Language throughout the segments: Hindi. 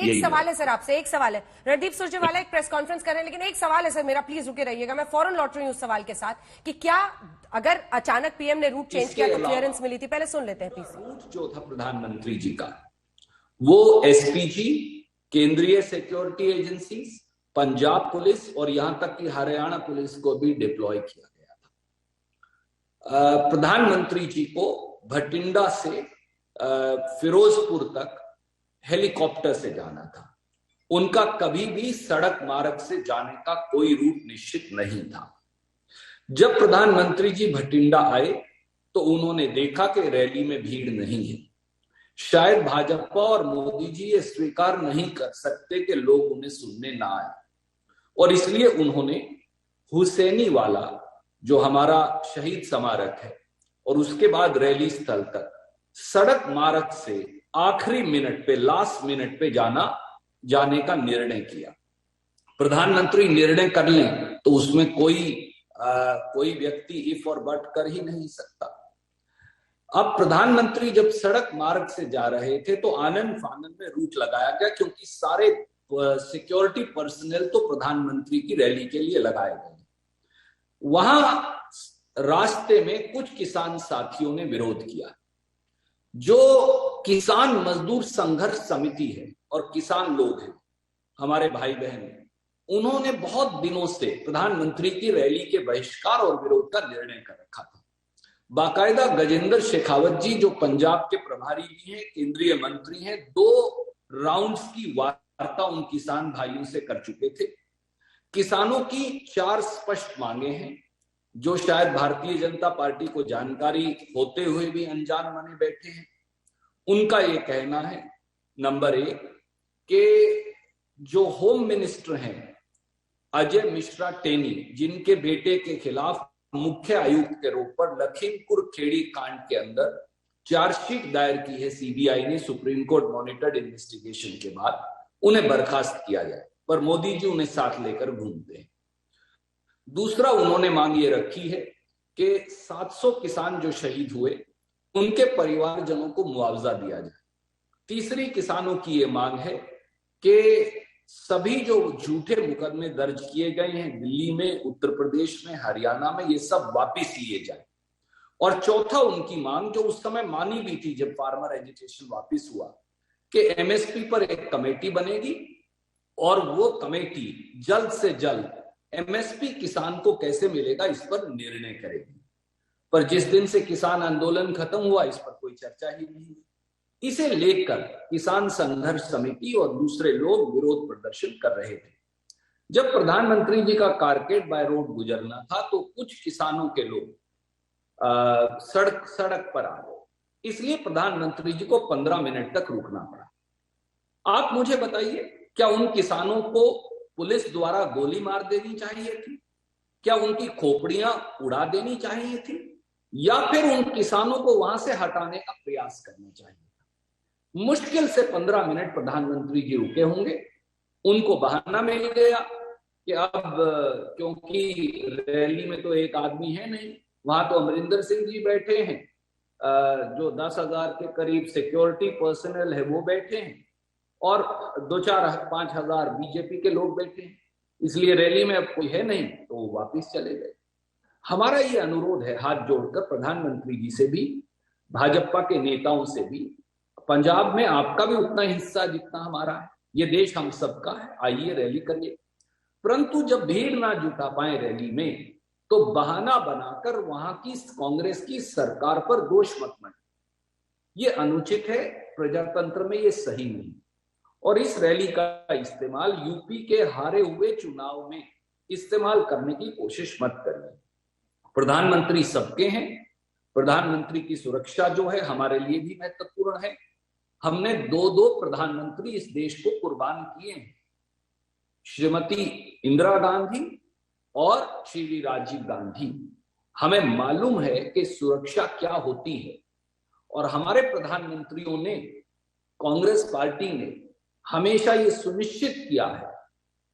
एक सवाल है सर आपसे, एक सवाल है। रणदीप सुरजेवाला एक प्रेस कॉन्फ्रेंस कर रहे हैं, लेकिन एक सवाल है सर मेरा, प्लीज रुके रहिएगा। मैं फौरन लौट रही हूँ उस सवाल के साथ कि क्या अगर अचानक पीएम ने रूट चेंज किया तो क्लियरेंस मिली थी? पहले सुन लेते हैं प्लीज। रूट जो था प्रधानमंत्री जी का, वो एसपीजी, केंद्रीय सिक्योरिटी एजेंसी, पंजाब पुलिस और यहां तक कि हरियाणा पुलिस को भी डिप्लॉय किया गया था। प्रधानमंत्री जी को भटिंडा से फिरोजपुर तक हेलीकॉप्टर से जाना था। उनका कभी भी सड़क मार्ग से जाने का कोई रूट निश्चित नहीं था। जब प्रधानमंत्री जी भटिंडा आए तो उन्होंने देखा कि रैली में भीड़ नहीं है। शायद भाजपा और मोदी जी ये स्वीकार नहीं कर सकते कि लोग उन्हें सुनने ना आए, और इसलिए उन्होंने हुसैनी वाला जो हमारा शहीद स्मारक है और उसके बाद रैली स्थल तक सड़क मार्ग से आखिरी मिनट पे, लास्ट मिनट पे जाने का निर्णय किया। प्रधानमंत्री निर्णय कर लें तो उसमें कोई व्यक्ति इफ और बट कर ही नहीं सकता। अब प्रधानमंत्री जब सड़क मार्ग से जा रहे थे तो आनंद फानंद में रूट लगाया गया, क्योंकि सारे सिक्योरिटी पर्सनल तो प्रधानमंत्री की रैली के लिए लगाए गए। वहां रास्ते में कुछ किसान साथियों ने विरोध किया। जो किसान मजदूर संघर्ष समिति है और किसान लोग हैं, हमारे भाई बहन, उन्होंने बहुत दिनों से प्रधानमंत्री की रैली के बहिष्कार और विरोध का निर्णय कर रखा था। बाकायदा गजेंद्र शेखावत जी, जो पंजाब के प्रभारी भी हैं, केंद्रीय मंत्री हैं, 2 राउंड्स की वार्ता उन किसान भाइयों से कर चुके थे। किसानों की 4 स्पष्ट मांगे हैं जो शायद भारतीय जनता पार्टी को जानकारी होते हुए भी अनजान माने बैठे हैं। उनका ये कहना है, नंबर 1, कि जो होम मिनिस्टर हैं अजय मिश्रा टेनी, जिनके बेटे के खिलाफ मुख्य आयुक्त के रूप पर लखीमपुर खेड़ी कांड के अंदर चार्जशीट दायर की है सीबीआई ने सुप्रीम कोर्ट मॉनिटर्ड इन्वेस्टिगेशन के बाद, उन्हें बर्खास्त किया जाए, पर मोदी जी उन्हें साथ लेकर घूमते हैं। दूसरा, उन्होंने मांग ये रखी है कि 700 किसान जो शहीद हुए उनके परिवारजनों को मुआवजा दिया जाए। तीसरी किसानों की ये मांग है कि सभी जो झूठे मुकदमे दर्ज किए गए हैं दिल्ली में, उत्तर प्रदेश में, हरियाणा में, ये सब वापस लिए जाए। और चौथा, उनकी मांग जो उस समय मानी भी थी जब फार्मर एजिटेशन वापस हुआ, कि एमएसपी पर एक कमेटी बनेगी और वो कमेटी जल्द से जल्द एमएसपी किसान को कैसे मिलेगा इस पर निर्णय करेगी। पर जिस दिन से किसान आंदोलन खत्म हुआ इस पर कोई चर्चा ही नहीं हुई। इसे लेकर किसान संघर्ष समिति और दूसरे लोग विरोध प्रदर्शन कर रहे थे। जब प्रधानमंत्री जी का कारकेड बाय रोड गुजरना था तो कुछ किसानों के लोग सड़क पर आ गए, इसलिए प्रधानमंत्री जी को 15 मिनट तक रुकना पड़ा। आप मुझे बताइए, क्या उन किसानों को पुलिस द्वारा गोली मार देनी चाहिए थी? क्या उनकी खोपड़ियां उड़ा देनी चाहिए थी? या फिर उन किसानों को वहां से हटाने का प्रयास करना चाहिए था? मुश्किल से 15 मिनट प्रधानमंत्री जी रुके होंगे। उनको बहाना मिल गया कि अब क्योंकि रैली में तो एक आदमी है नहीं, वहां तो अमरिंदर सिंह जी बैठे हैं, जो 10,000 के करीब सिक्योरिटी पर्सनल है वो बैठे हैं, और 2-4-5 हजार बीजेपी के लोग बैठे हैं, इसलिए रैली में अब कोई है नहीं, तो वो वापिस चले गए। हमारा ये अनुरोध है हाथ जोड़कर प्रधानमंत्री जी से भी, भाजपा के नेताओं से भी, पंजाब में आपका भी उतना हिस्सा जितना हमारा है, ये देश हम सबका है, आइए रैली करिए। परंतु जब भीड़ ना जुटा पाए रैली में तो बहाना बनाकर वहां की कांग्रेस की सरकार पर दोष मत मत, ये अनुचित है, प्रजातंत्र में ये सही नहीं। और इस रैली का इस्तेमाल यूपी के हारे हुए चुनाव में इस्तेमाल करने की कोशिश मत करिए। प्रधानमंत्री सबके हैं, प्रधानमंत्री की सुरक्षा जो है हमारे लिए भी महत्वपूर्ण है। हमने 2 प्रधानमंत्री इस देश को कुर्बान किए हैं, श्रीमती इंदिरा गांधी और श्री राजीव गांधी। हमें मालूम है कि सुरक्षा क्या होती है, और हमारे प्रधानमंत्रियों ने, कांग्रेस पार्टी ने हमेशा ये सुनिश्चित किया है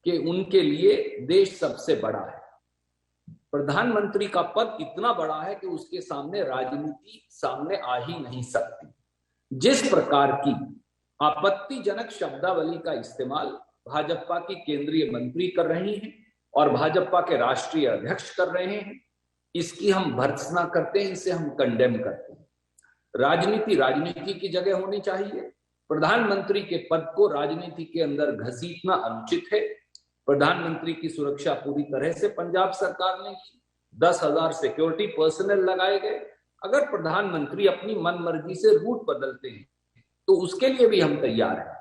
कि उनके लिए देश सबसे बड़ा है। प्रधानमंत्री का पद इतना बड़ा है कि उसके सामने राजनीति सामने आ ही नहीं सकती। जिस प्रकार की आपत्तिजनक शब्दावली का इस्तेमाल भाजपा की केंद्रीय मंत्री कर रही हैं और भाजपा के राष्ट्रीय अध्यक्ष कर रहे हैं। इसकी हम भर्त्सना करते हैं, इसे हम कंडेम करते हैं। राजनीति राजनीति की जगह होनी चाहिए। प्रधानमंत्री के पद को राजनीति के अंदर घसीटना अनुचित है। प्रधानमंत्री की सुरक्षा पूरी तरह से पंजाब सरकार ने की, 10,000 सिक्योरिटी पर्सनल लगाए गए। अगर प्रधानमंत्री अपनी मनमर्जी से रूट बदलते हैं तो उसके लिए भी हम तैयार हैं।